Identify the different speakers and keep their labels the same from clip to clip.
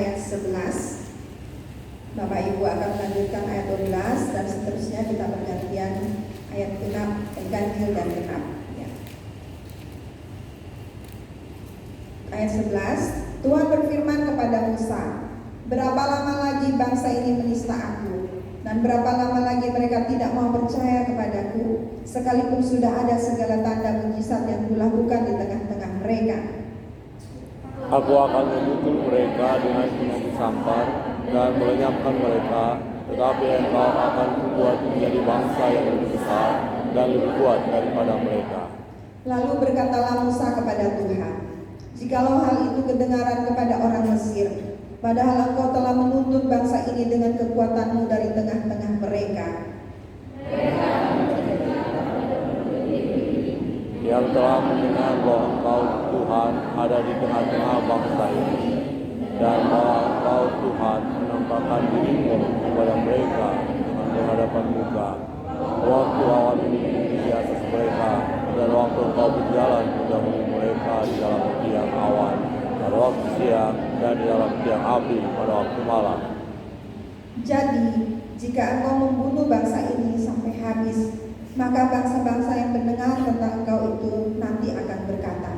Speaker 1: ayat 11. Bapak Ibu akan melanjutkan ayat 12 dan seterusnya kita bergantian ayat genap, ganjil dan genap ya. Ayat 11, Tuhan berfirman kepada Musa, berapa lama lagi bangsa ini menista aku, dan berapa lama lagi mereka tidak mau percaya kepadaku, sekalipun sudah ada segala tanda mujizat yang kulakukan di tengah-tengah mereka.
Speaker 2: Aku akan memukul mereka dengan pinang sampar dan melenyapkan mereka, tetapi engkau akan membuat menjadi bangsa yang lebih besar dan lebih kuat daripada mereka.
Speaker 1: Lalu berkatalah Musa kepada Tuhan, jikalau hal itu kedengaran kepada orang Mesir, padahal engkau telah menuntut bangsa ini dengan kekuatanmu dari tengah-tengah mereka,
Speaker 2: yang telah mendengar bahwa engkau Tuhan ada di tengah-tengah bangsa ini, dan bahwa engkau Tuhan menampakkan dirimu kepada mereka dengan berhadapan muka, waktu awan meninggi di atas mereka, dan waktu engkau berjalan mendahului mereka di dalam tiang awan pada waktu siang dan di dalam tiang api pada waktu malam.
Speaker 1: Jadi jika engkau membunuh bangsa ini sampai habis, maka bangsa-bangsa yang mendengar tentang engkau itu nanti akan berkata,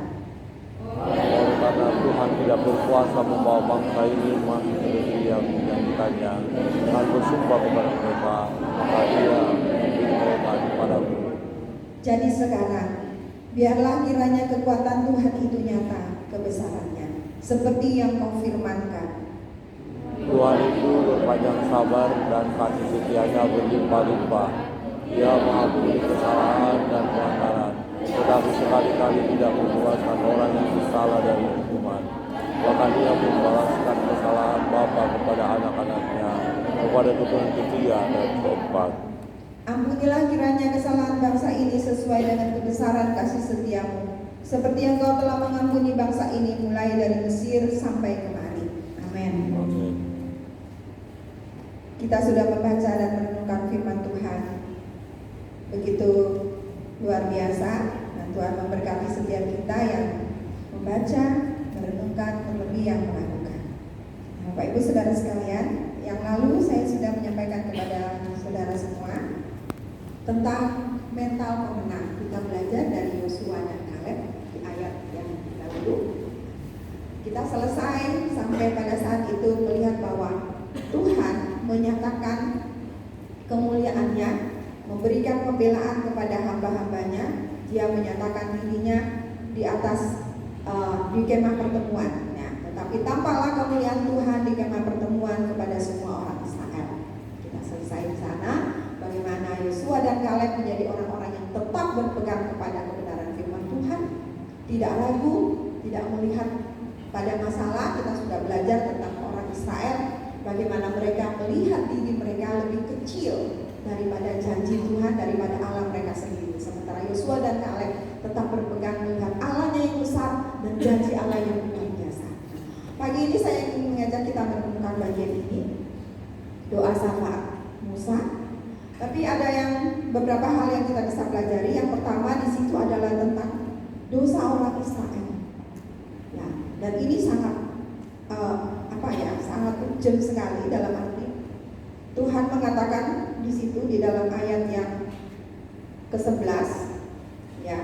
Speaker 2: oleh karena Tuhan tidak berkuasa membawa bangsa ini masuk ke negeri yang dijanjikannya dengan bersumpah kepada mereka, maka Dia memberi mereka kepadaku.
Speaker 1: jadi sekarang biarlah kiranya kekuatan Tuhan itu nyata kebesarannya, seperti yang kau firmankan.
Speaker 2: Tuhan itu berpanjang sabar dan kasih setianya berlimpah-limpah. Dia mengampuni kesalahan dan pelanggaran, tetapi sekali-kali tidak membebaskan orang yang bersalah dari hukuman. Bahkan Dia membalaskan kesalahan bapa kepada anak-anaknya, kepada keturunan ketiga dan keempat.
Speaker 1: Ampunilah kiranya kesalahan bangsa ini sesuai dengan kebesaran kasih setiamu, seperti yang kau telah mengampuni bangsa ini mulai dari Mesir sampai kemari. Amin.
Speaker 2: Amin.
Speaker 1: Kita sudah membaca dan merenungkan firman Tuhan. Begitu luar biasa, dan Tuhan memberkati setiap kita yang membaca, merenungkan, terlebih yang melakukan. Bapak Ibu Saudara sekalian, yang lalu saya sudah menyampaikan kepada saudara semua tentang mental pemenang. Kita belajar dari Yosua dan Kaleb di ayat yang lalu. Kita selesai sampai pada saat itu melihat bahwa Tuhan menyatakan kemuliaannya, memberikan pembelaan kepada hamba-hambanya. Dia menyatakan dirinya di atas di kemah pertemuan. Tetapi tampaklah kemuliaan Tuhan di kemah pertemuan kepada semua orang Israel. Kita selesai di sana. Bagaimana Yosua dan Kaleb menjadi orang-orang yang tetap berpegang kepada kebenaran firman Tuhan, tidak ragu, tidak melihat pada masalah. Kita sudah belajar tentang orang Israel, bagaimana mereka melihat diri mereka lebih kecil daripada janji Tuhan, daripada Allah mereka sendiri. Sementara Yosua dan Kaleb tetap berpegang melihat Allahnya yang besar dan janji Allah yang luar biasa. Pagi ini saya ingin mengajak kita merenungkan bagian ini, doa syafaat Musa. Tapi ada yang beberapa hal yang kita bisa pelajari. Yang pertama di situ adalah tentang dosa orang Israel. Ya, dan ini sangat sangat urgent sekali dalam arti Tuhan mengatakan di situ di dalam ayat yang ke-11, ya.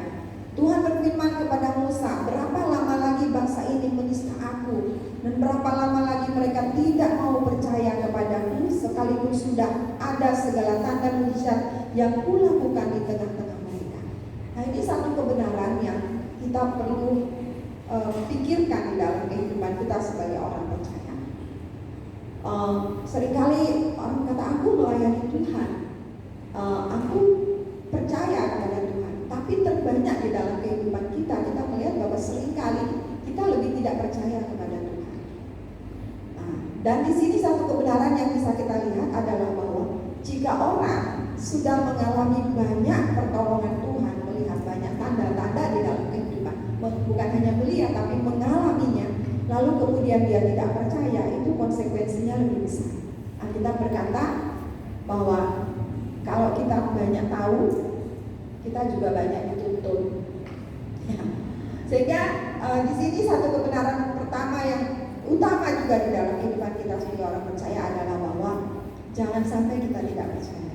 Speaker 1: Tuhan berfirman kepada Musa, berapa lama lagi bangsa ini menista aku, dan berapa lama lagi mereka tidak mau percaya kepadaku, sekalipun sudah ada segala tanda mujizat yang kulakukan di tengah-tengah mereka. Nah, ini satu kebenaran yang kita perlu pikirkan di dalam kehidupan kita sebagai orang percaya. Seringkali orang kata, aku melayani Tuhan, aku percaya kepada Tuhan, tapi terbanyak di dalam kehidupan kita melihat bahwa seringkali kita lebih tidak percaya kepada Tuhan. Dan di sini satu kebenaran yang bisa kita lihat adalah bahwa jika orang sudah mengalami banyak pertolongan Tuhan, melihat banyak tanda-tanda di dalam kehidupan, bukan hanya melihat tapi mengalaminya, lalu kemudian dia tidak percaya, itu konsekuensinya lebih besar. Alkitab berkata bahwa kalau kita banyak tahu, kita juga banyak dituntut. Ya. Sehingga di sini satu kebenaran pertama yang utama juga di dalam kehidupan kita sebagai orang percaya adalah bahwa jangan sampai kita tidak percaya.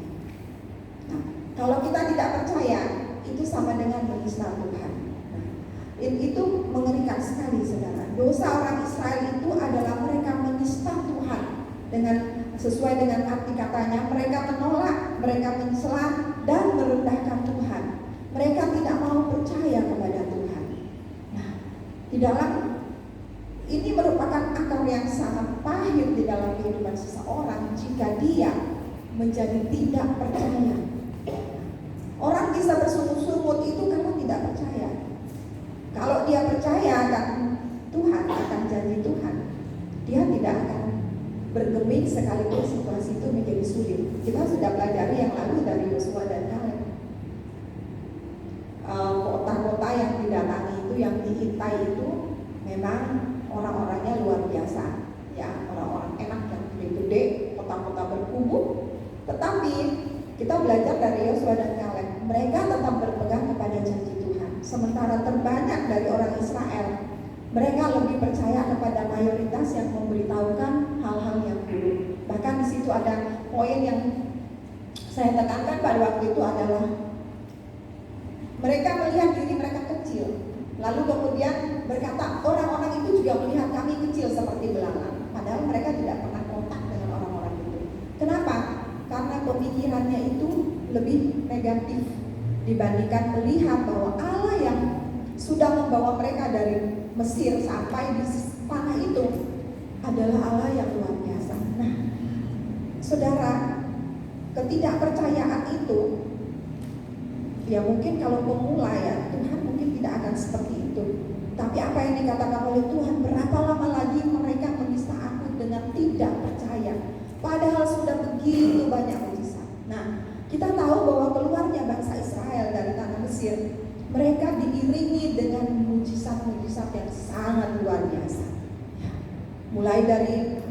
Speaker 1: Nah, kalau kita tidak percaya, itu sama dengan menista Tuhan. Nah, itu mengerikan sekali, saudara. Dosa orang Israel itu adalah mereka menista Tuhan dengan sesuai dengan arti katanya. Mereka menolak, mereka mencela dan merendahkan Tuhan. Mereka tidak mau percaya kepada Tuhan. Nah, di dalam ini merupakan akar yang sangat pahit di dalam kehidupan seseorang jika dia menjadi tidak percaya. Orang bisa bersungut-sungut itu karena tidak percaya. Kalau dia percaya akan Tuhan, akan janji Tuhan, dia tidak akan bergeming sekalipun situasi itu menjadi sulit. Kita sudah pelajari yang lalu dari Yosua dan Kaleb. Kota-kota yang didatangi itu, yang diintai itu memang orang-orangnya luar biasa, ya, orang-orang enak yang gede-gede, kota-kota berkubu. Tetapi kita belajar dari Yosua dan Kaleb, mereka tetap berpegang kepada janji Tuhan. Sementara terbanyak dari orang Israel, mereka lebih percaya kepada mayoritas yang memberitahukan hal-hal yang buruk. Bahkan di situ ada poin yang saya tekankan pada waktu itu adalah mereka melihat diri mereka kecil, lalu kemudian berkata orang-orang itu juga melihat kami kecil seperti belalang. Padahal mereka tidak pernah kontak dengan orang-orang itu. Kenapa? Karena pemikirannya itu lebih negatif dibandingkan melihat bahwa Allah yang sudah membawa mereka dari Mesir sampai di tanah itu adalah Allah yang luar biasa. Nah, saudara, ketidakpercayaan itu, ya mungkin kalau pemula ya Tuhan mungkin tidak akan seperti itu. Tapi apa yang dikatakan oleh Tuhan, berapa lama lagi mereka menista aku dengan tidak percaya, padahal sudah begitu banyak mujizat. Nah, kita tahu bahwa keluarnya bangsa Israel dari tanah Mesir, mereka diiringi dengan mujizat-mujizat yang sangat luar biasa. Mulai dari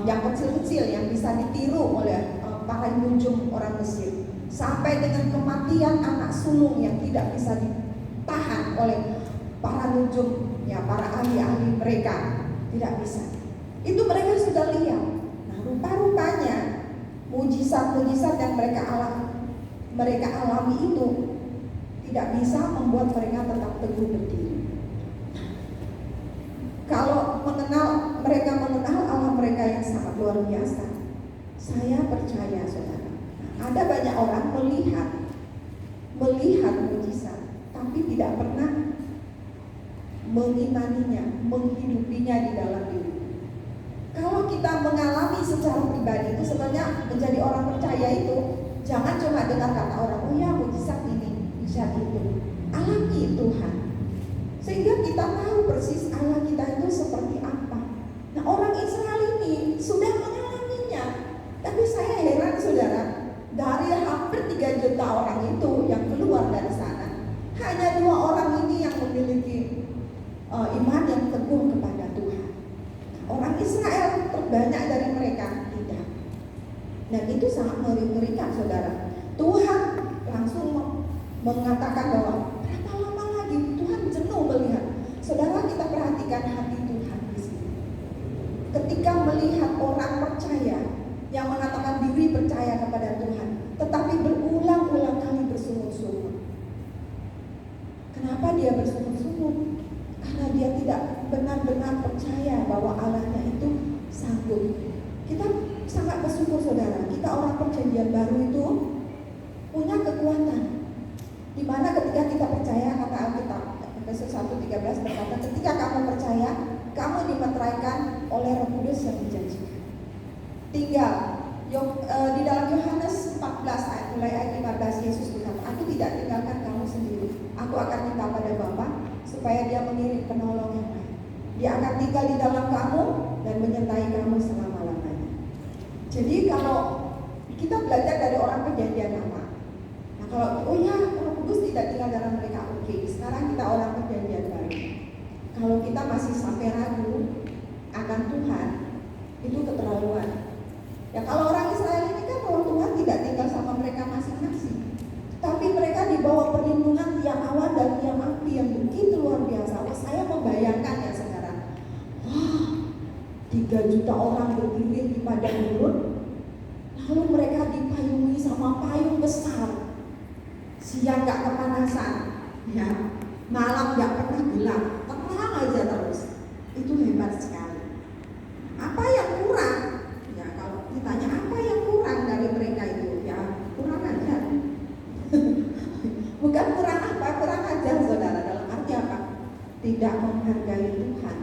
Speaker 1: yang kecil-kecil yang bisa ditiru oleh para nujum orang Mesir, sampai dengan kematian anak sulung yang tidak bisa ditahan oleh para nujum, ya, para ahli-ahli mereka, tidak bisa. Itu mereka sudah lihat. Nah, rupa-rupanya mujizat-mujizat yang mereka alami itu tidak bisa membuat mereka tetap teguh berdiri. Kalau mereka mengenal Allah mereka yang sangat luar biasa, saya percaya, saudara, ada banyak orang melihat mujizat, tapi tidak pernah mengimaninya, menghidupinya di dalam diri. Kalau kita mengalami secara pribadi itu sebenarnya menjadi orang percaya itu jangan cuma dengar kata orang, oh ya mujizat ini, mujizat itu. Alami Tuhan, sehingga kita tahu persis Allah kita itu seperti apa. Nah, orang Israel ini sudah mengalaminya. Tapi saya heran, saudara, dari hampir 3 juta orang itu yang keluar dari sana, hanya 2 orang ini yang memiliki iman yang teguh kepada Tuhan. Orang Israel terbanyak dari mereka tidak. Dan itu sangat mengerikan, saudara. Tuhan langsung mengatakan bahwa berapa lama lagi, Tuhan jenuh melihat. Saudara, kita perhatikan hati Tuhan di sini. Ketika melihat orang percaya yang mengatakan diri percaya kepada Tuhan, tetapi berulang-ulang kali bersungut-sungut. Kenapa dia bersungut-sungut? Karena dia tidak benar-benar percaya bahwa Allahnya itu sanggup. Kita sangat bersyukur, saudara, kita orang perjanjian baru itu punya kekuatan, di mana ketika kita percaya, kata Alkitab Efesus 1:13 berkata, ketika kamu percaya, kamu dimeteraikan oleh Roh Kudus yang dijanjikan. Tinggal di dalam Yohanes 14 mulai ayat 15, Yesus berkata, aku tidak tinggalkan kamu sendiri, aku akan minta pada Bapa supaya dia mengirim penolong yang lain. Dia akan tinggal di dalam kamu dan menyertai kamu selama-lamanya. Jadi kalau kita belajar dari orang perjanjian lama, nah kalau oh ya Roh Kudus tidak tinggal dalam mereka, oke. Sekarang kita orang perjanjian baru. Kalau kita masih sampai ragu akan Tuhan, itu keterlaluan. Ya, kalau orang Israel ini kan bahwa Tuhan tidak tinggal sama mereka masing-masing, tapi mereka di bawah perlindungan tiang awan dan tiang api yang begitu luar biasa. Saya membayangkan ya sekarang, wah, 3 juta orang berdiri di padang gurun, lalu mereka dipayungi sama payung besar, siang gak kepanasan, ya, malam gak pernah gelap, terang aja terus. Itu hebat sekali. Apa yang kurang? Ya kalau ditanya apa yang kurang dari mereka itu, ya kurang aja. Bukan kurang apa, kurang aja saudara. Dalam arti apa? Tidak menghargai Tuhan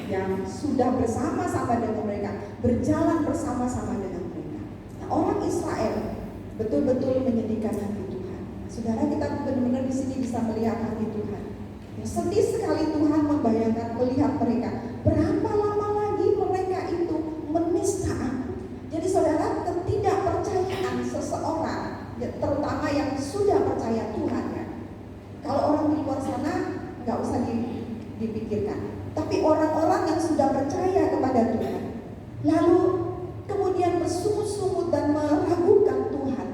Speaker 1: yang sudah bersama-sama dengan mereka, berjalan bersama-sama dengan mereka. Nah, orang Israel betul-betul menyedihkan hati Tuhan. Saudara, kita benar-benar di sini bisa melihat hati Tuhan. Ya, sedih sekali Tuhan membayangkan melihat mereka. Berapa lama lagi mereka itu menista aku? Jadi saudara, ketidakpercayaan seseorang, ya, terutama yang sudah percaya Tuhan, ya. Kalau orang di luar sana nggak usah dipikirkan. Tapi orang-orang yang sudah percaya kepada Tuhan, lalu kemudian bersungut-sungut dan meragukan Tuhan,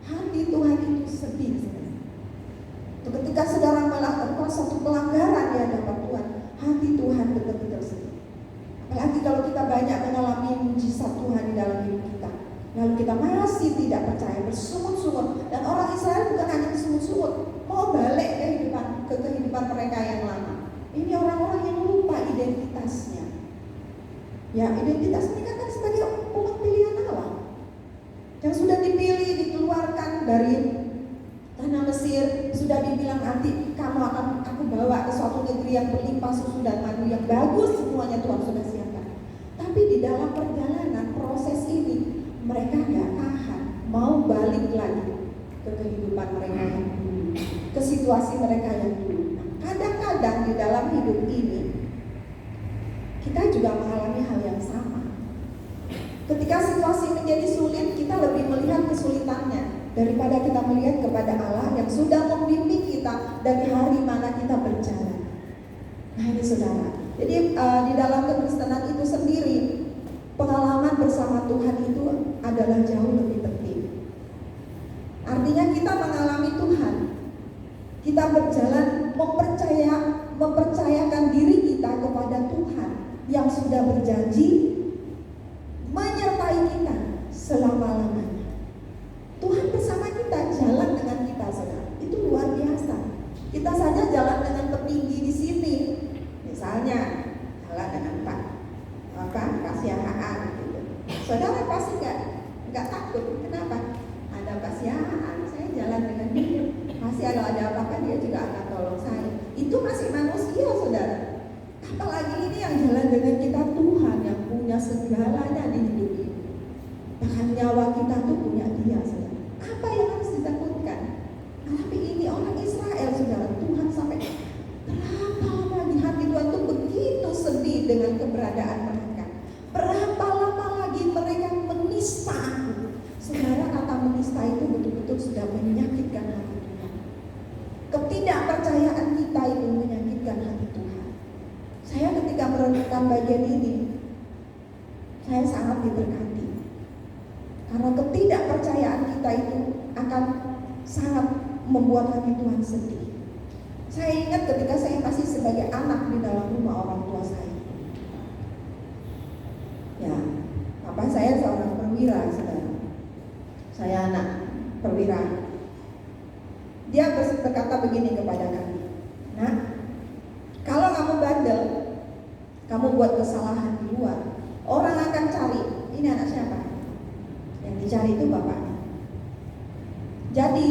Speaker 1: hati Tuhan itu sedih. Ketika saudara melakukan satu pelanggaran di hadapan Tuhan, hati Tuhan betul-betul sedih. Apalagi kalau kita banyak mengalami mujizat Tuhan di dalam hidup kita, lalu kita masih tidak percaya, bersungut-sungut. Dan orang Israel bukan hanya bersungut-sungut, mau balik ke kehidupan mereka yang lama. Ini orang-orang yang lupa identitasnya. Ya, identitas mereka kan sebagai umat pilihan Allah, yang sudah dipilih, dikeluarkan dari tanah Mesir, sudah dibilang nanti kamu akan aku bawa ke suatu negeri yang berlimpah susu dan madu, yang bagus semuanya Tuhan sudah siapkan. Tapi di dalam perjalanan proses ini mereka nggak tahan, mau balik lagi ke kehidupan mereka yang dulu, ke situasi mereka yang dulu. Kadang-kadang di dalam hidup ini kita juga mengalami hal yang sama. Ketika situasi menjadi sulit, kita lebih melihat kesulitannya daripada kita melihat kepada Allah yang sudah membimbing kita dari hari mana kita berjalan. Nah ini saudara, jadi di dalam kekristenan itu sendiri, pengalaman bersama Tuhan itu adalah jauh lebih penting. Artinya kita mengalami Tuhan, kita berjalan mempercayakan diri kita kepada Tuhan yang sudah berjanji menyertai kita selama-lamanya. Tuhan bersama kita, jalan dengan kita, saudara. Itu luar biasa. Kita saja jalan dengan petinggi di sini, misalnya jalan dengan Pak Kasihaan gitu. Saudara pasti nggak takut. Kenapa? Ada Kasihaan, saya jalan dengan dia. Masih ada apa-apa dia juga akan tolong saya. Itu masih manusia, saudara. Apalagi ini yang jalan dengan kita, Tuhan yang punya segalanya di hidup ini. Bahkan nyawa kita tuh punya Dia, saudara. Apa yang harus ditakutkan? Tapi ini orang Israel, saudara. Tuhan sampai berapa lama di hati Tuhan tuh begitu sedih dengan keberadaan mereka. Berapa lama lagi mereka menista aku. Saudara, kata menista itu betul-betul sudah menyakitkan hati Tuhan. Ketidakpercayaan kita itu menyakitkan hati Tuhan. Saya ketika merenungkan bagian ini, saya sangat diberkati. Karena ketidakpercayaan kita itu akan sangat membuat hati Tuhan sedih. Saya ingat ketika saya masih sebagai anak di dalam rumah orang tua saya. Ya, papa saya seorang perwira, saudara. Saya anak perwira. Dia berkata begini kepada kami, "Nak, kalau kamu bandel, kamu buat kesalahan di luar, orang akan cari, ini anak siapa? Yang dicari itu bapaknya. Jadi,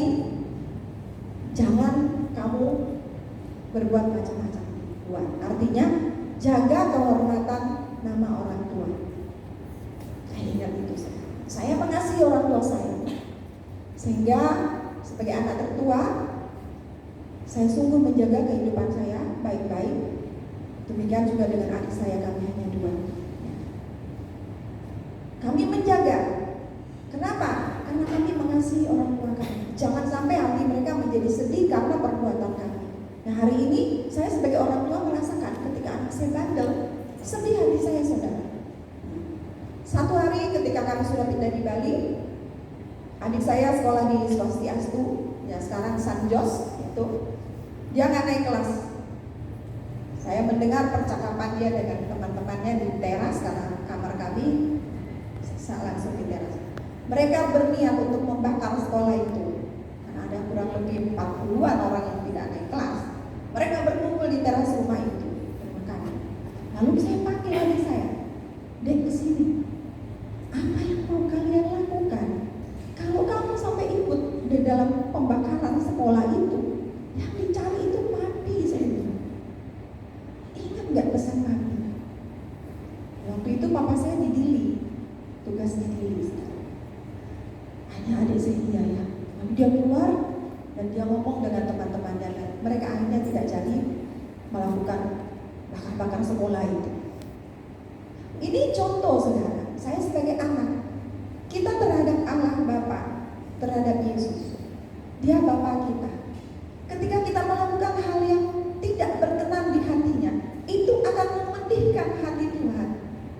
Speaker 1: jangan kamu berbuat macam-macam di luar." Artinya, jaga kehormatan nama orang tua. Saya ingat itu. Saya mengasihi orang tua saya. Sehingga sebagai anak tertua, saya sungguh menjaga kehidupan saya baik-baik. Demikian juga dengan adik saya, kami hanya 2. Kami menjaga. Kenapa? Karena kami mengasihi orang tua kami. Jangan sampai hati mereka menjadi sedih karena perbuatan kami. Nah, hari ini saya sebagai orang tua merasakan ketika anak saya bandel, sedih hati saya, saudara. Satu hari ketika kami sudah pindah di Bali, adik saya sekolah di Swastiastu, ya sekarang San Jos, itu dia nggak naik kelas. Saya mendengar percakapan dia dengan teman-teman semuanya di teras karena kamar kami langsung di teras. Mereka berniat untuk membakar sekolah itu karena ada kurang lebih 40-an orang yang tidak naik kelas. Mereka berkumpul di teras rumah itu bermakan. Lalu saya panggil adik saya, "Dek, kesini. Apa yang mau kalian lakukan? Kalau kamu sampai ikut di dalam pembakaran sekolah itu, yang dicari itu papi," saya bilang. Ingat nggak pesan papi? Waktu itu papa saya di Dili, tugas di Dili. Hanya adik saya iya ya. Lalu dia keluar dan dia ngomong dengan teman-temannya dan mereka akhirnya tidak jadi melakukan bakar-bakar sekolah itu. Ini contoh saudara, saya sebagai anak, kita terhadap Allah Bapa, terhadap Yesus, Dia Bapa kita. Ketika kita melakukan hal yang tidak berkenan di hatinya, itu akan memedihkan hati Tuhan.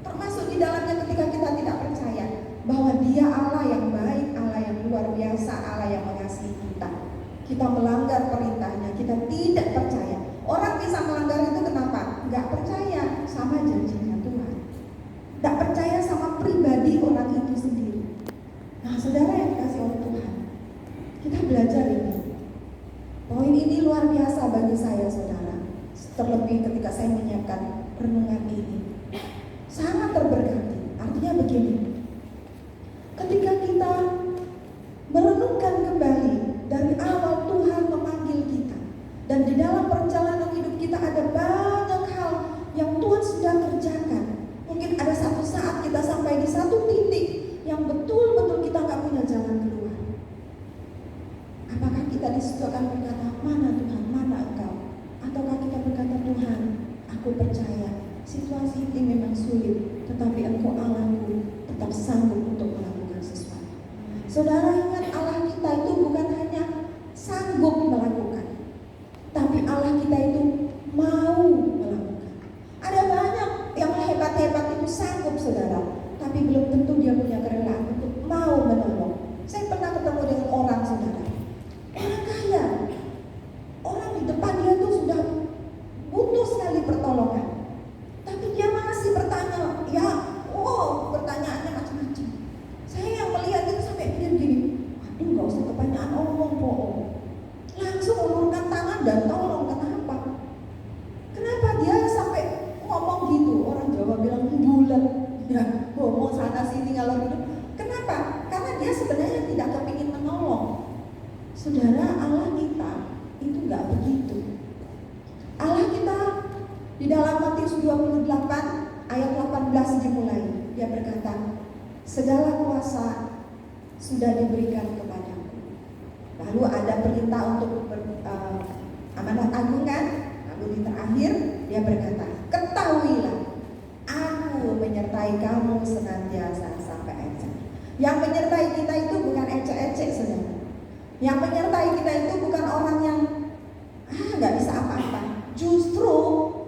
Speaker 1: Termasuk di dalamnya ketika kita tidak percaya bahwa Dia Allah yang baik, Allah yang luar biasa, Allah yang mengasihi kita. Kita melanggar perintahnya, kita tidak percaya. Orang bisa melanggar itu kenapa? Gak percaya sama janjinya Tuhan, gak percaya sama pribadi orang itu sendiri. Nah saudara yang dikasih oleh Tuhan, kita belajar ini. Poin ini luar biasa bagi saya saudara. Terlebih ketika saya menyiapkan renungan ini, sangat terberkati. Artinya begini, ketika kita merenungkan kembali dari awal Tuhan memanggil kita, dan di dalam perjalanan hidup kita ada banyak hal yang Tuhan sudah kerjakan. Mungkin ada satu saat kita sampai di satu titik yang betul-betul kita gak punya jalan keluar. Apakah kita di situ akan berkata, "Mana Tuhan, mana Engkau?" Ataukah kita berkata, "Tuhan, aku percaya situasi ini memang sulit, tetapi Engkau Allahku tetap sanggup untuk melakukan sesuatu." Saudara ingat, Allah kita itu bukan hanya sanggup melakukan, tapi Allah kita itu mau melakukan. Ada banyak yang hebat-hebat itu sanggup saudara, tapi belum tentu dia punya kerelaan untuk mau menolong. Saya pernah ketemu dengan orang saudara, orang kaya, orang di depan dia tuh sudah butuh sekali pertolongan, tapi dia masih bertanya, pertanyaannya macam-macam. Saya yang melihat itu sampai pikir gini, aduh gak usah kebanyakan omong po, langsung ulurkan tangan dan tolong. Kenapa dia sampai ngomong gitu? Orang Jawa bilang bulat, ya ngomong sana sini ngalor hidup. Kenapa? Karena dia sebenarnya tidak kepingin menolong. Saudara, Allah kita itu gak begitu. Allah kita di dalam Matius 28 ayat 18 dimulai, dia berkata, "Segala kuasa sudah diberikan kepadaku." Lalu ada perintah untuk amanat agung kan? Lalu di terakhir dia berkata, "Ketahuilah, aku menyertai kamu senantiasa sampai akhir." Yang menyertai kita itu bukan ecek-ecek saudara. Yang menyertai kita itu bukan orang yang gak bisa apa-apa. Justru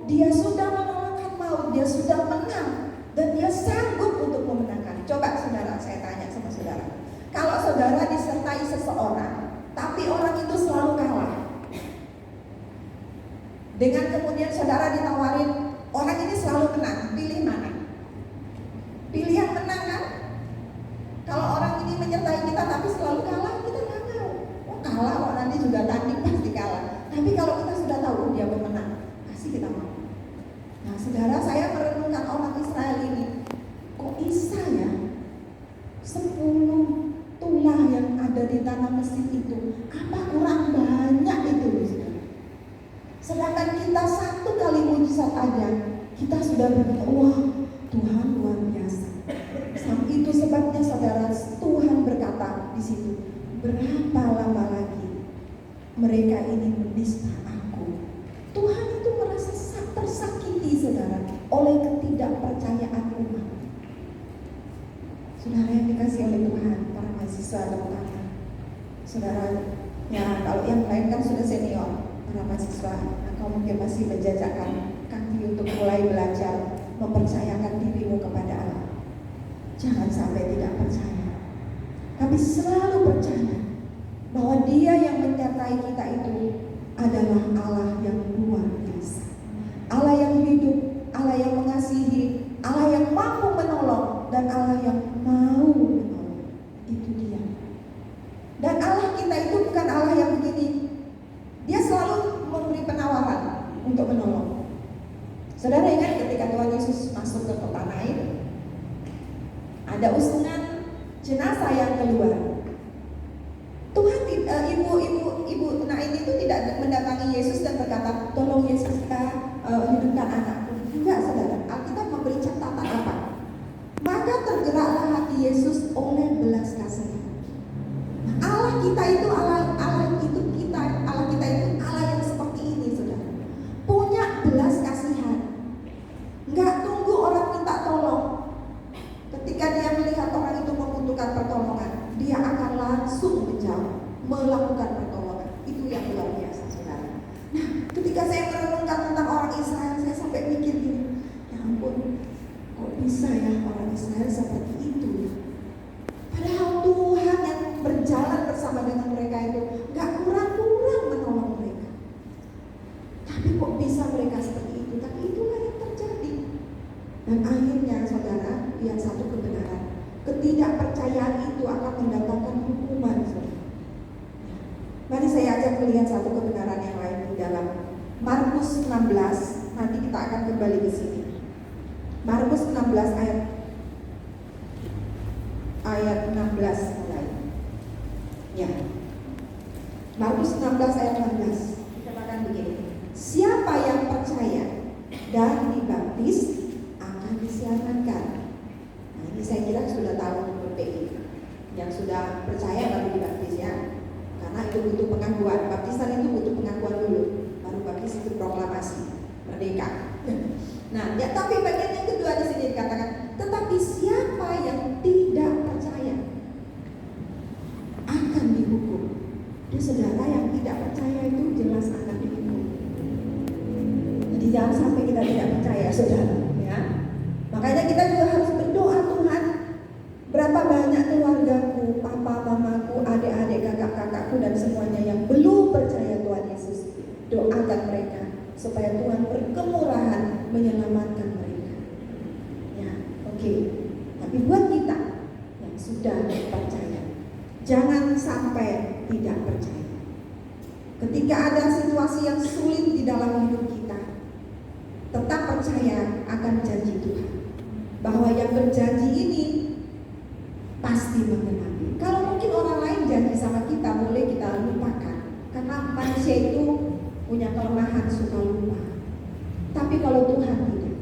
Speaker 1: dia sudah mengalahkan maut, dia sudah menang, dan dia sanggup untuk memenangkan. Coba saudara, saya tanya sama saudara, kalau saudara disertai seseorang, tapi orang itu selalu kalah, dengan kemudian saudara ditawarin, orang ini selalu menang, pilih mana? Pilih yang menang kan? Kalau orang ini menyertai kita tapi selalu kalah, kita nggak mau. Oh kalah kok, nanti juga tanding pasti kalah. Tapi kalau kita sudah tahu dia pemenang, pasti kita mau. Nah saudara, saya merenungkan orang Israel ini, kok bisa ya 10 tulah yang ada di tanah Mesir itu, apa kurang banyak itu saudara? Sedangkan kita satu kali mujizat aja, kita sudah berkata, wah Tuhan luar biasa. Itu sebabnya saudara, Tuhan berkata di situ, berapa lama lagi mereka ini menista aku. Tuhan itu merasa tersakiti saudara oleh ketidakpercayaan umat. Saudara yang dikasih oleh Tuhan, para mahasiswa tepuk tangan. Saudara, ya kalau yang lain kan sudah senior, para mahasiswa, engkau mungkin masih menjajakan kaki untuk mulai belajar mempercayakan dirimu kepada Allah. Jangan sampai tidak percaya, tapi selalu percaya bahwa Dia yang menyertai kita itu adalah Allah yang luar biasa, Allah yang hidup, Allah yang mengasihi, dan Allah yang mau menolong. Itu dia. Dan Allah kita itu bukan Allah yang begini. Dia selalu memberi penawaran untuk menolong. Saudara ingat ketika Tuhan Yesus masuk ke kota Nain, ada usungan jenazah yang keluar. Tuhan, ibu Nain itu tidak mendatangi Yesus dan berkata, tolong Yesus, kita hidupkan anakku. Enggak, saudara. Alkitab memberi catatan apa? Maka tergeraklah hati Yesus oleh belas kasihan. Allah kita itu Allah kita itu Allah yang seperti ini, saudara. Punya belas kasihan. Enggak tunggu orang minta tolong. Ketika dia melihat orang itu membutuhkan pertolongan, dia akan langsung menjawab, melakukan pertolongan. Itu yang luar biasa, saudara. Nah, ketika saya merenungkan tentang orang Israel, saya sampai mikir gini, ya ampun, kok bisa ya orang Israel seperti itu ya? Padahal Tuhan yang berjalan bersama dengan mereka itu gak kurang-kurang menolong mereka. Tapi kok bisa mereka seperti itu? Tapi itulah yang terjadi. Dan akhirnya, saudara, lihat satu kebenaran. Ketidakpercayaan itu akan mendatangkan hukuman, saudara. Mari saya ajak melihat satu kebenaran yang lain di dalam Markus 16. Nanti kita akan kembali ke sini. Markus 16 ayat 16 mulai. Ya. Markus 16 ayat 16. Dikatakan begini. Siapa yang percaya dan dibaptis akan diselamatkan. Nah, ini saya kira sudah tahu PI. Yang sudah percaya baru dibaptis ya. Karena itu butuh pengakuan. Baptisan itu butuh pengakuan dulu. Baru baptis itu proklamasi merdeka. Nah, ya, tapi bagian yang kedua di sini dikatakan, tetapi siapa yang tidak percaya akan dihukum. Jadi saudara, yang tidak percaya itu jelas akan dihukum. Jadi jangan sampai kita tidak percaya, saudara. Ya, makanya kita juga harus berdoa, Tuhan, berapa banyak keluargaku, papa, mamaku, adik-adik, kakak-kakakku dan semuanya yang belum percaya Tuhan Yesus. Doakan mereka supaya Tuhan berkemurahan menyelamatkan mereka. Ya, oke. Tapi buat kita yang sudah percaya, jangan sampai tidak percaya. Ketika ada situasi yang sulit di dalam hidup kita, tetap percaya akan janji Tuhan, bahwa yang berjanji ini pasti mengenapi. Kalau mungkin orang lain janji sama kita, boleh kita lupakan, karena manusia itu punya kelemahan suka lupa. Tapi kalau Tuhan tidak,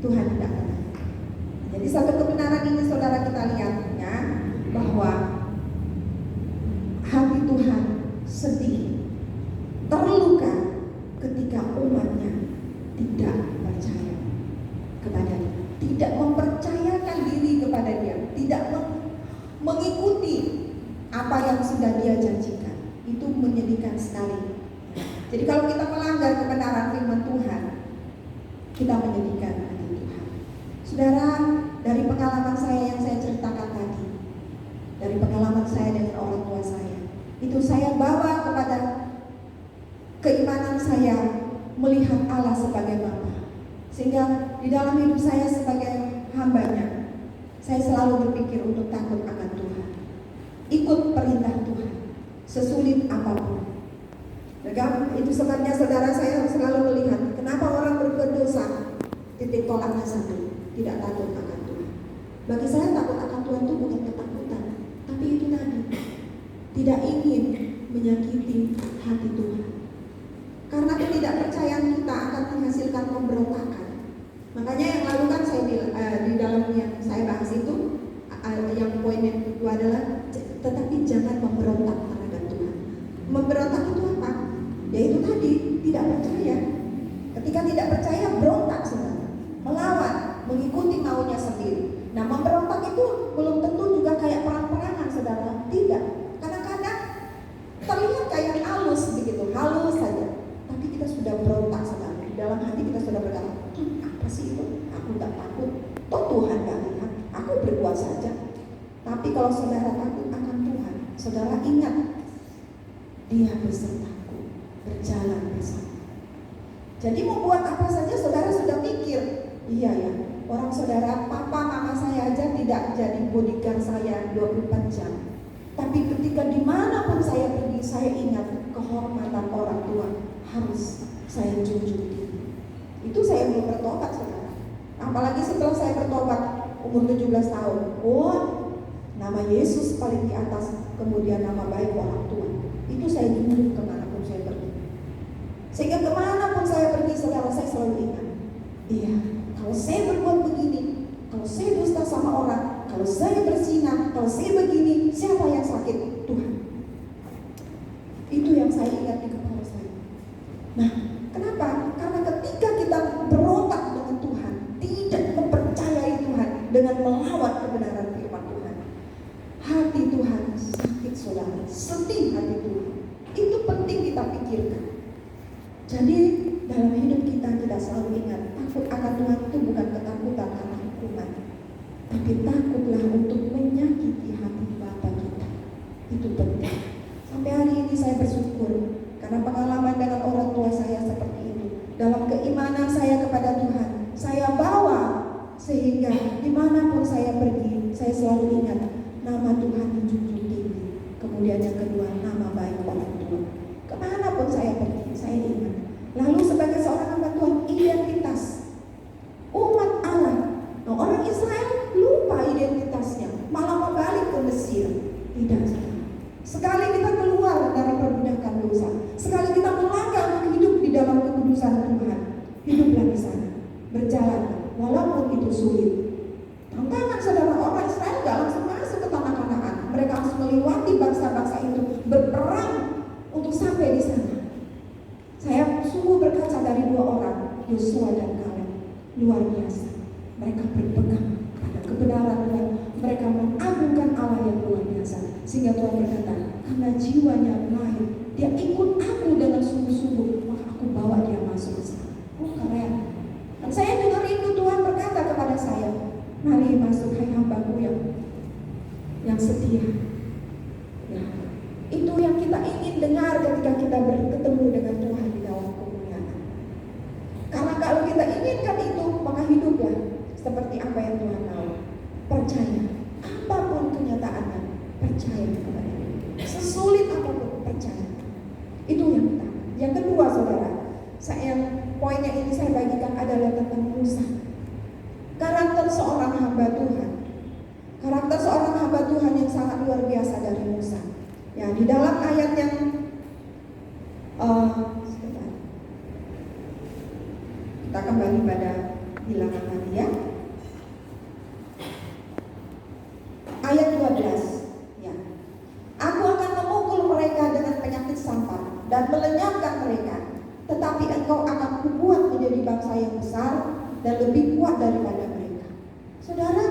Speaker 1: Tuhan tidak pernah. Jadi satu kebenaran ini saudara kita lihat ya, bahwa hati Tuhan sedih, terluka ketika umatnya tidak percaya kepada Dia, tidak mempercayakan diri kepada Dia, tidak mengikuti apa yang sudah Dia janjikan. Itu menyedihkan sekali. Jadi kalau kita melanggar kebenaran firman Tuhan, kita menyedihkan hati Tuhan. Saudara, dari pengalaman saya yang saya ceritakan tadi, dari pengalaman saya dengan orang tua saya, itu saya bawa kepada keimanan saya melihat Allah sebagai Bapa. Sehingga di dalam hidup saya sebagai hambanya, saya selalu berpikir untuk takut akan Tuhan, ikut perintah Tuhan, sesulit apapun. Itu sebabnya saudara, saya selalu melihat kenapa orang berbuat dosa, titik tolaknya satu, tidak takut akan Tuhan. Bagi saya takut akan Tuhan itu bukan ketakutan, tapi itu tadi, tidak ingin menyakiti hati Tuhan. Karena ketidakpercayaan kita akan menghasilkan pemberontakan. Makanya yang lalu kan saya di dalam yang saya bahas itu, yang poin yang kedua adalah tetapi jangan memberontak terhadap Tuhan. Memberontak itu apa? Yaitu tadi, tidak percaya. Ketika tidak percaya, berontak saudara, melawan, mengikuti maunya sendiri. Nah, memberontak itu belum tentu juga kayak perang-perangan saudara. Tidak. Kadang-kadang terlihat kayak halus begitu, halus saja. Tapi kita sudah berontak saudara. Di dalam hati kita sudah berkata, apa sih itu? Aku tak takut. Toh Tuhan gak lihat. Aku berbuat saja. Tapi kalau saudara takut akan Tuhan, saudara ingat, Dia besertaku, berjalan bersama. Jadi mau buat apa saja saudara sudah pikir, iya ya, orang saudara, papa, mama saya aja tidak jadi bodyguard saya 24 jam. Tapi ketika dimanapun saya pergi, saya ingat kehormatan orang tua harus saya junjung tinggi. Itu saya belum bertobat, saudara. Apalagi setelah saya bertobat umur 17 tahun. Nama Yesus paling di atas, kemudian nama baik orang tua. Itu saya junjung kemanapun saya pergi. Sehingga kemanapun saya pergi, saudara, saya selalu ingat, iya, kalau saya berbuat begini, kalau saya dusta sama orang, kalau saya berzina, kalau saya begini, siapa yang sakit? Tuhan. Itu yang saya ingat di kepala saya. Nah, kenapa? Karena ketika kita berontak dengan Tuhan, tidak mempercayai Tuhan dengan melawan kebenaran firman Tuhan, hati Tuhan sakit, saudara, sedih hati Tuhan. Itu penting kita pikirkan. Jadi dalam hidup kita selalu ingat, takut akan Tuhan itu bukan ketakutan karena hukuman, tapi takutlah untuk menyakiti hati Bapa kita. Itu penting. Sampai hari ini saya bersyukur karena pengalaman dengan orang tua saya seperti itu. Dalam keimanan saya kepada Tuhan, saya bawa sehingga dimanapun saya pergi, saya selalu ingat nama Tuhan dijunjung tinggi. Kemudian yang kedua, nama baik orang tua. Kemanapun saya pergi, saya ingat. Lalu sebagai seorang hamba Tuhan, identitas umat Allah. Nah, orang Israel lupa identitasnya, malah membalik ke Mesir. Tidak, saudara. Sekali kita keluar dari perbudakan dosa, sekali kita melangkah hidup di dalam kekudusan Tuhan, hiduplah di sana, berjalan walaupun itu sulit. Tantangan, saudara, orang Israel gak langsung masuk ke tanah Kanaan. Mereka harus melewati bangsa-bangsa itu, berperang untuk sampai di sana. Saya sungguh berkaca dari dua orang, Yosua dan Kaleb, luar biasa. Mereka berpegang pada kebenaran Tuhan, mereka mengagungkan Allah yang luar biasa. Sehingga Tuhan berkata, karena jiwanya lain, dia ikut aku dengan sungguh-sungguh, maka aku bawa dia masuk ke sana. Keren. Dan saya juga rindu Tuhan berkata kepada saya, mari masuk hai hambaku yang setia. Ya, itu yang kita ingin dengar ketika kita bertemu dengan Tuhan di dalam kemuliaan. Karena kalau kita inginkan itu, maka hiduplah seperti apa yang Tuhan mau. Percaya, apapun kenyataannya, percaya kepada Dia. Sesulit apapun, percaya. Itu yang pertama. Yang kedua, saudara, poinnya ini saya bagikan adalah tentang Musa. Karakter seorang hamba Tuhan. Karakter seorang hamba Tuhan yang sangat luar biasa dari Musa. Ya, di dalam ayat yang kita kembali pada bilangan tadi ya. Ayat 12 ya. Aku akan memukul mereka dengan penyakit sampar dan melenyapkan mereka, tetapi engkau akan kubuat menjadi bangsa yang besar dan lebih kuat daripada mereka. Saudara,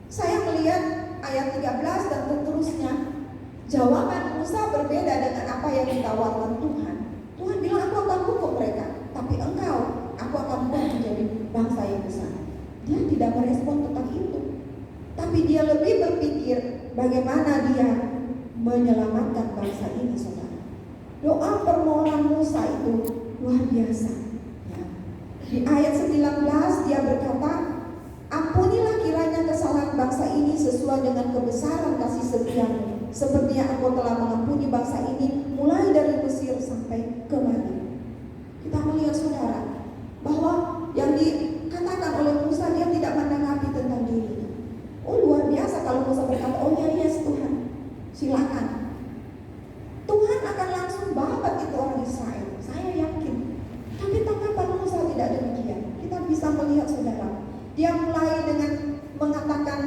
Speaker 1: saya melihat ayat 13 dan seterusnya. Jawaban Musa berbeda dengan apa yang ditawarkan Tuhan. Tuhan bilang, aku akan hukum mereka, tapi engkau, aku akan buat menjadi bangsa yang besar. Dia tidak merespon tentang itu, tapi dia lebih berpikir bagaimana dia menyelamatkan bangsa ini, saudara. Doa permohonan Musa itu luar biasa ya. Di ayat 19 dia berkata, ampunilah kiranya kesalahan bangsa ini sesuai dengan kebesaran kasih setiamu, seperti yang engkau telah mengampuni bangsa ini mulai dari Mesir sampai ke Madi. Kita melihat, saudara, bahwa yang dikatakan oleh Musa, dia tidak menanggapi tentang dirinya. Oh, luar biasa kalau Musa berkata, oh ya, yes Tuhan, silakan. Tuhan akan langsung babat itu orang Israel, saya yakin. Tapi tanggapan Musa tidak demikian. Kita bisa melihat, saudara, dia mulai dengan mengatakan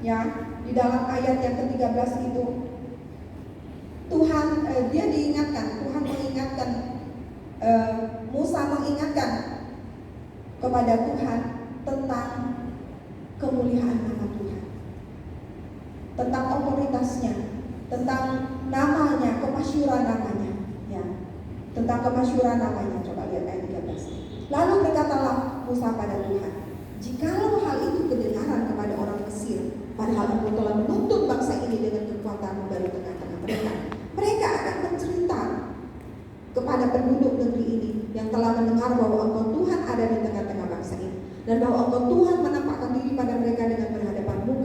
Speaker 1: ya, di dalam ayat yang ke-13 itu Tuhan, dia diingatkan, Tuhan mengingatkan, Musa mengingatkan kepada Tuhan tentang kemuliaan nama Tuhan, tentang otoritasnya, tentang namanya, kemasyuran namanya ya, tentang kemasyuran namanya. Coba lihat ayat 13. Lalu berkatalah Musa pada Tuhan, jikalau hal itu kedengaran kepada orang Mesir, padahal engkau telah menuntut bangsa ini dengan kekuatanmu dari tengah-tengah mereka, mereka akan mencerita kepada penduduk negeri ini yang telah mendengar bahwa engkau Tuhan ada di tengah-tengah bangsa ini, dan bahwa engkau Tuhan menampakkan diri pada mereka dengan berhadapan muka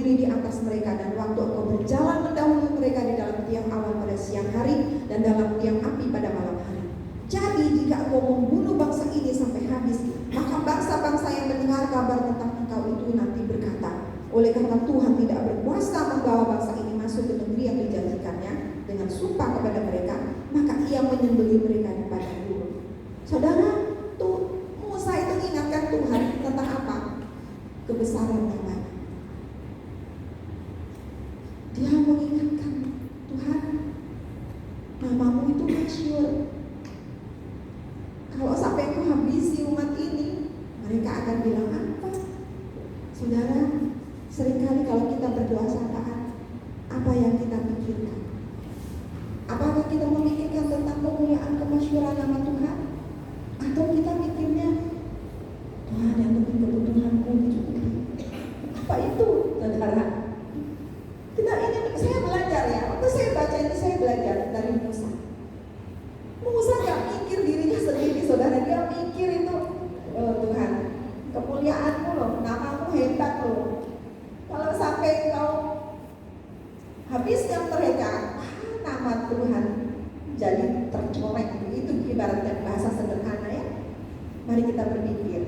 Speaker 1: berdiri di atas mereka, dan waktu Engkau berjalan mendahului mereka di dalam tiang awan pada siang hari dan dalam tiang api pada malam hari. Jadi jika Engkau membunuh bangsa ini sampai habis, maka bangsa-bangsa yang mendengar kabar tentang Engkau itu nanti berkata, oleh karena Tuhan tidak berkuasa membawa bangsa ini masuk ke negeri yang dijanjikannya dengan sumpah kepada mereka, maka Ia menyembelih mereka di padang gurun. Saudara, Musa itu ingatkan Tuhan tentang apa? Kebesaran namanya. Dia mengingatkan, Tuhan, namamu itu masyhur. Kalau sampai Engkau habisi umat ini, mereka akan bilang apa? Saudara, seringkali kalau kita berdoa sapaan, apa yang kita pikirkan? Apakah kita memikirkan tentang kemuliaan kemasyhuran nama Tuhan? Atau kita mikirnya, Tuhan yang penting kebutuhanku dicukupi? Apa itu, saudara? Saya belajar ya, waktu saya baca ini saya belajar dari Musa. Musa gak mikir dirinya sendiri, saudara. Dia mikir itu, oh, Tuhan, kemuliaanmu loh, namamu hebat loh. Kalau sampai Engkau habiskan mereka, nama Tuhan jadi tercoreng. Itu ibaratnya bahasa sederhana ya. Mari kita berpikir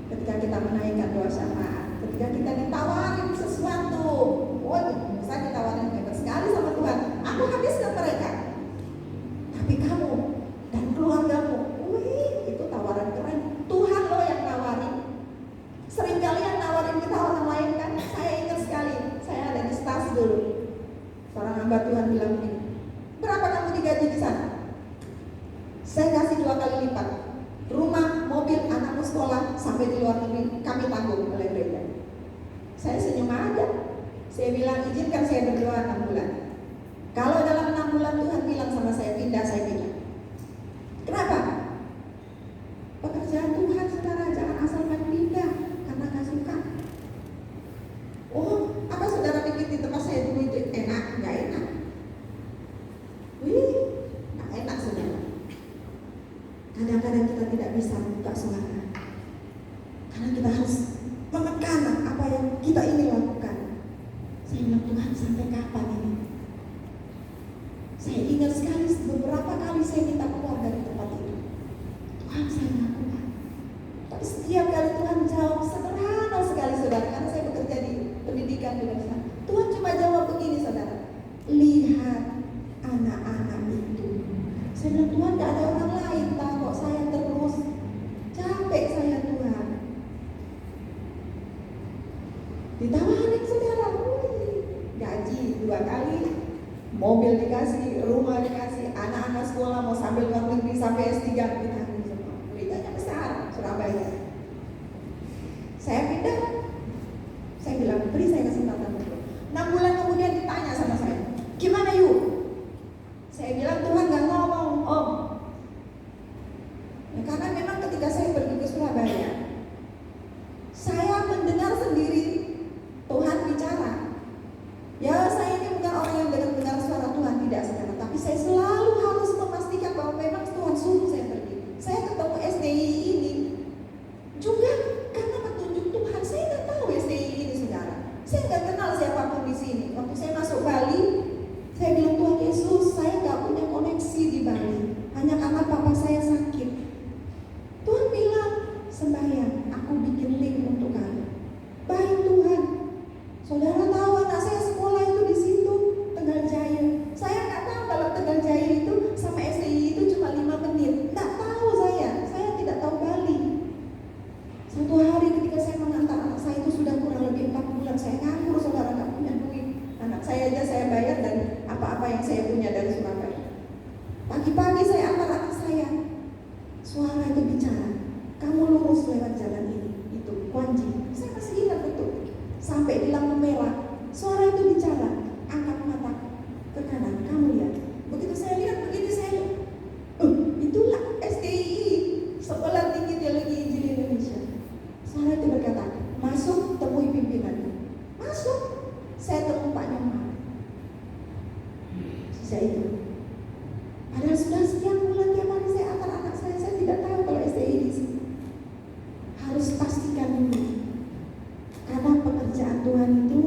Speaker 1: ketika kita menaikkan doa syafaat, ketika kita ditawarin sesuatu, Musa ditawarin hebat sekali sama Tuhan, aku habiskan mereka, tapi kamu dan keluargamu, itu tawaran keren. Tuhan loh yang nawarin. Seringkali yang nawarin kita orang lain kan. Saya ingat sekali, saya ada di stas dulu, seorang hamba Tuhan bilang begini, berapa kamu digaji di sana? Saya kasih 2 kali lipat. Rumah, mobil, anakmu sekolah sampai di luar negeri kami tanggung oleh gereja. Saya senyum aja. Saya bilang, izinkan saya berdoa 6 bulan. Kalau dalam 6 bulan Tuhan bilang sama saya pindah, saya pindah. Kenapa? Pekerjaan Tuhan, saudara, jangan asal main pindah karena gak suka. Oh, apa saudara pikir di tempat saya dulu itu enak? Gak enak. Gak enak, saudara. Kadang-kadang kita tidak bisa membuka suara karena kita harus menekan apa yang kita ingin lakukan. Saya bilang, Tuhan, sampai kapan ini? Saya ingat sekali beberapa kali saya minta keluar dari tempat itu. Tuhan, saya nggak kuat. Tapi setiap kali Tuhan jawab sederhana sekali, saudara, karena saya bekerja di pendidikan juga di sana. Tuhan cuma jawab begini, saudara, lihat anak-anak itu. Saya bilang, Tuhan, gak ada orang lain, tak kok saya terus. Capek saya, Tuhan. Ditawarin, saudara, gaji 2 kali, mobil dikasih, rumah dikasih, anak-anak sekolah mau sambil luar negeri sampai S3 ditanggung semua. Beritanya besar, Surabaya. Saya pindah, saya bilang, beri saya kesempatan dulu. 6 bulan kemudian ditanya sama saya, gimana yuk? Saya bilang, Tuhan gak ngomong, Om. Ya, karena memang ketika saya pergi ke Surabaya, saya mendengar sendiri Tuhan bicara. Ya, saya ini bukan orang yang dengar suara Tuhan, tidak, saudara. Tapi saya selalu harus memastikan bahwa memang Tuhan suruh saya pergi. Saya ketemu SDI ini juga karena petunjuk Tuhan. Saya nggak tahu SDI ini, saudara. Saya nggak kenal siapapun di sini. Waktu saya masuk Bali, saya bilang, Tuhan Yesus, saya nggak punya koneksi di Bali, hanya karena papa saya sakit. Tuhan bilang, sembahyang, aku bikin link untuk kamu. Baik Tuhan. Saudara tahu anak saya sekolah itu di situ, Tegal Jaya. Saya nggak tahu kalau Tegal Jaya itu sama SDI itu cuma 5 menit. Nggak tahu saya tidak tahu Bali. Satu hari ketika saya mengantar anak saya itu sudah kurang lebih 4 bulan, saya nganggur, saudara, nggak punya duit. Anak saya aja saya bayar dan apa-apa yang saya punya dari Surabaya. Pagi-pagi saya antar anak saya, suara itu bicara, kamu lurus lewat jalan ini, itu Kuanji. Saya masih ingat betul. Sampai di lampu merah, suara itu bicara, angkat mata ke kanan, kamu lihat. Begitu saya lihat, begitu saya, itulah SDI, Sekolah Tinggi Teologi Injil Indonesia. Suara itu berkata, masuk temui pimpinan. Masuk, saya temui Pak Nyoman. Sisa itu. Padahal sudah sekian bulan tiap hari saya antar anak saya tidak tahu kalau SDI di sini. Harus pastikan dulu. Karena pekerjaan Tuhan itu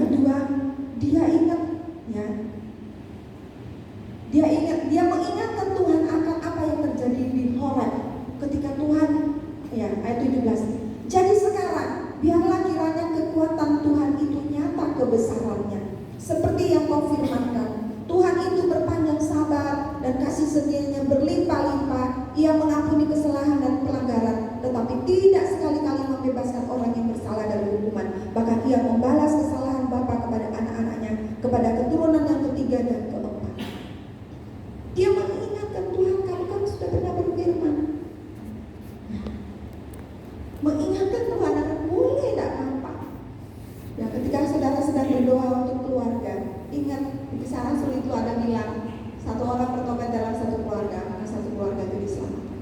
Speaker 1: kedua, dia ingat, ya, dia mengingatkan Tuhan akan apa yang terjadi di Horeb ketika Tuhan, ya, ayat 17. Jadi sekarang biarlah kiranya kekuatan Tuhan itu nyata kebesarannya, seperti yang kau firmankan. Tuhan itu berpanjang sabar dan kasih setianya berlimpah-limpah. Ia mengampuni kesalahan dan pelanggaran, tetapi tidak sekali-kali membebaskan orang yang bersalah dari hukuman. Bahkan ia membalas kesalahan bapa kepada anak-anaknya, kepada keturunan yang ketiga dan keempat. Dia mengingatkan Tuhan, kamu kan sudah pernah berfirman. Mengingatkan Tuhan akan boleh tidak apa. Ya, ketika saudara sedang berdoa untuk keluarga, ingat di Kisah Rasul itu ada bilang satu orang bertobat dalam satu keluarga, maka satu keluarga itu diselamatkan.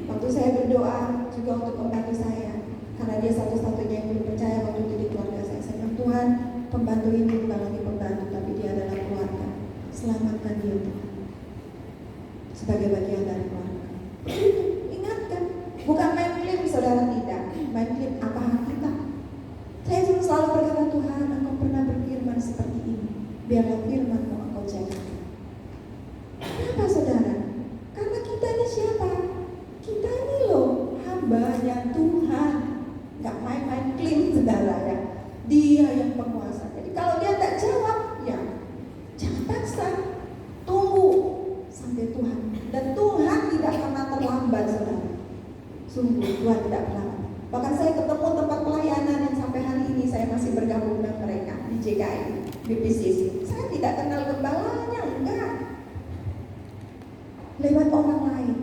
Speaker 1: Waktu saya berdoa juga untuk pembantu saya, karena dia satu-satunya yang belum percaya waktu itu di keluarga saya bilang, Tuhan, pembantu ini bukan lagi pembantu, tapi dia adalah keluarga. Selamatkan dia Tuhan, sebagai bagian dari keluarga. Ingatkan, bukan main klaim saudara, tidak main klaim apa hak kita. Saya selalu berkata, Tuhan, Engkau pernah berfirman seperti ini, biarlah firman-Mu Engkau jaga. Kenapa saudara? Karena kita ini siapa? Kita ini loh hamba-Nya Tuhan. Gak main-main klaim saudara, ya. Dia yang penguasa. Jadi kalau dia tak jawab, ya jangan paksa. Tunggu sampai Tuhan. Dan Tuhan tidak pernah terlambat saudara. Sungguh Tuhan tidak pernah. Bahkan saya ketemu tempat pelayanan yang sampai hari ini saya masih bergabung dengan mereka di JKI, di PCC. Saya tidak kenal gembalanya, enggak. Lewat orang lain.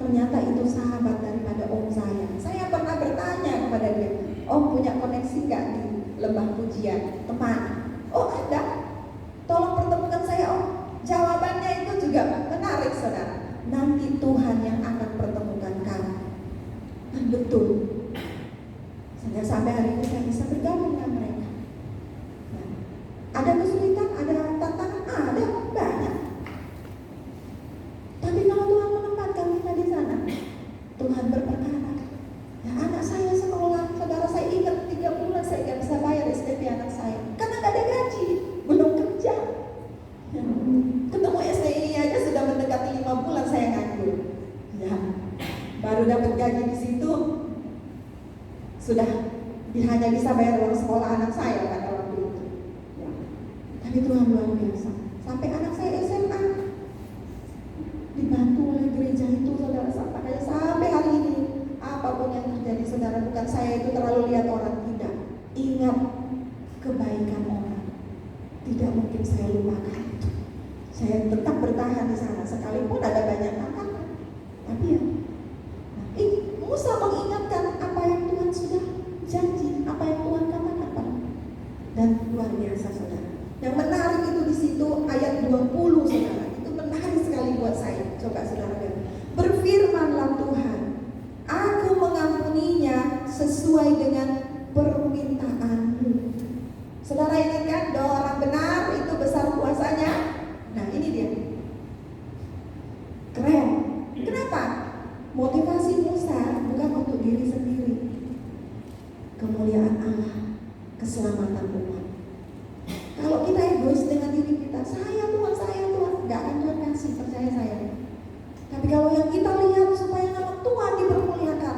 Speaker 1: Ternyata itu sahabat daripada om saya. Saya pernah bertanya kepada dia, Om punya koneksi enggak di Lembah Pujian? Teman. Oh ada. Tolong pertemukan saya Om. Jawabannya itu juga menarik saudara. Nanti Tuhan yang akan pertemukan kamu. Dan betul. Sampai hari ini saya bisa bergabung dengan mereka. Nah, ada kesulitan, ada tantangan, ada banyak. Tapi kalau Tuhan menempatkan kita di sana, Tuhan berperkara. Ya, anak saya sekolah, saudara saya ingat 3 bulan saya tidak bisa bayar SPP anak saya karena tidak ada gaji, belum kerja. Ya, ketemu STI aja sudah mendekati 5 bulan saya nganggur. Ya, baru dapat gaji di situ sudah hanya bisa bayar uang sekolah anak saya pada waktu itu. Ya. Tapi Tuhan luar biasa. Sampai anak saya SMA dibantu oleh gereja itu saudara, sampai hari ini. Apapun yang terjadi saudara, bukan saya itu terlalu lihat orang, tidak. Ingat kebaikan orang, tidak mungkin saya lupakan itu. Saya tetap bertahan di sana sekalipun ada banyak tantangan. Tapi ya, Musa mengingatkan apa yang Tuhan sudah janji, apa yang Tuhan katakan. Dan luar biasa saudara. Yang menarik itu di situ ayat 20 saudara. Itu menarik sekali buat saya. Coba saudara lihat. Berfirmanlah Tuhan, Aku mengampuninya sesuai dengan permintaanmu. Saudara ingat kan, doa orang benar itu besar kuasanya. Nah ini dia. Keren. Kenapa? Motivasi Musa bukan untuk diri sendiri. Kemuliaan Allah, keselamatan umat. Kalau kita egois dengan diri kita, saya Tuhan, gak akan Tuhan kasih, percaya saya. Tapi kalau yang kita lihat supaya nama Tuhan dipermuliakan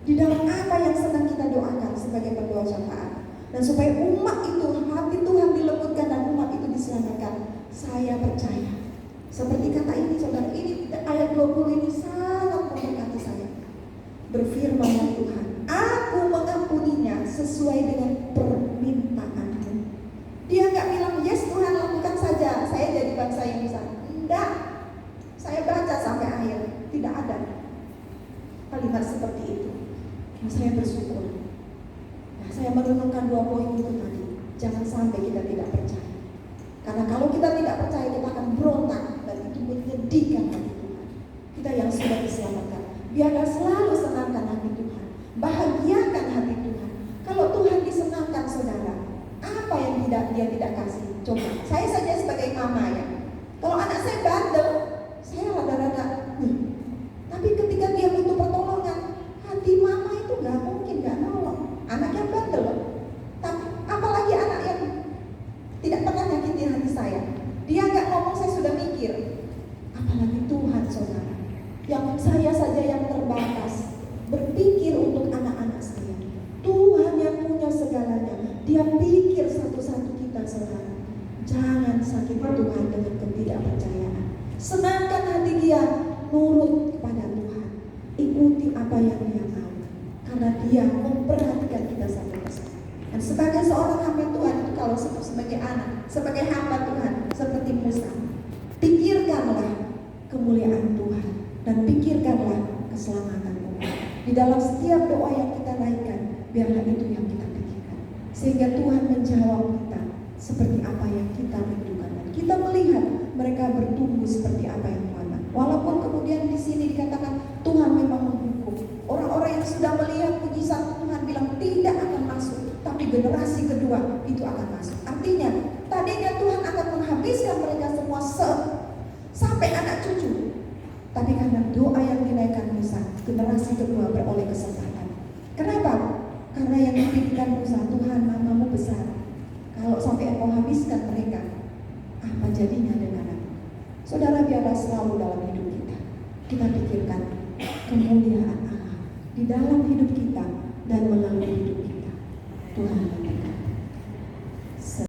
Speaker 1: di dalam apa yang sedang kita doakan sebagai pendoa syafaat, dan supaya umat itu, hati Tuhan dilembutkan dan umat itu diselamatkan, saya percaya. Seperti kata ini saudara, ini ayat 20 ini sangat memberkati saya. Berfirmanlah Tuhan, Aku mengampuninya sesuai dengan permintaanmu. Dia nggak bilang, yes Tuhan lakukan saja, saya jadi bangsa yang besar. Enggak. Saya baca sampai akhir, tidak ada kalimat seperti itu. Nah, saya bersyukur. Nah, saya merenungkan 2 poin itu tadi. Jangan sampai kita tidak percaya. Karena kalau kita tidak percaya, kita akan berontak dan itu menyedihkan hati Tuhan. Kita yang sudah diselamatkan, biarlah selalu senangkan hati Tuhan, bahagiakan hati Tuhan. Kalau Tuhan disenangkan saudara, apa yang dia tidak kasih? Coba, saya saja sebagai mama ya. Kalau anak saya bandel, saya rada-rada tapi ketika dia butuh pertolongan, hati mama itu gak mungkin gak nolong. Anaknya bandel loh. Tapi apalagi Dia pikir satu-satu kita, saudara. Jangan sakiti Tuhan dengan ketidakpercayaan. Senangkan hati dia nurut kepada Tuhan. Ikuti apa yang dia mau. Karena dia memperhatikan kita sampai persatu. Dan sebagai seorang hamba Tuhan itu, kalau sebagai anak, sebagai hamba Tuhan seperti Musa, pikirkanlah kemuliaan Tuhan dan pikirkanlah keselamatan umat. Di dalam setiap doa yang kita naikkan, biarlah itu yang kita pikirkan, sehingga Tuhan menjawab kita seperti apa yang kita rindukan. Dan kita melihat mereka bertumbuh seperti apa yang Tuhan mau. Walaupun kemudian di sini dikatakan Tuhan memang menghukum orang-orang yang sudah melihat mujizat, Tuhan bilang tidak akan masuk, tapi generasi kedua itu akan masuk. Artinya tadinya Tuhan akan menghabiskan mereka semua sampai anak cucu, tapi karena doa yang dinaikkan Musa, generasi kedua beroleh kesempatan. Kenapa? Karena yang dipikirkan Musa, Tuhan namamu besar, kalau sampai engkau habiskan mereka, apa jadinya dengan aku? Saudara, biarlah selalu dalam hidup kita pikirkan kemuliaan Allah di dalam hidup kita dan melalui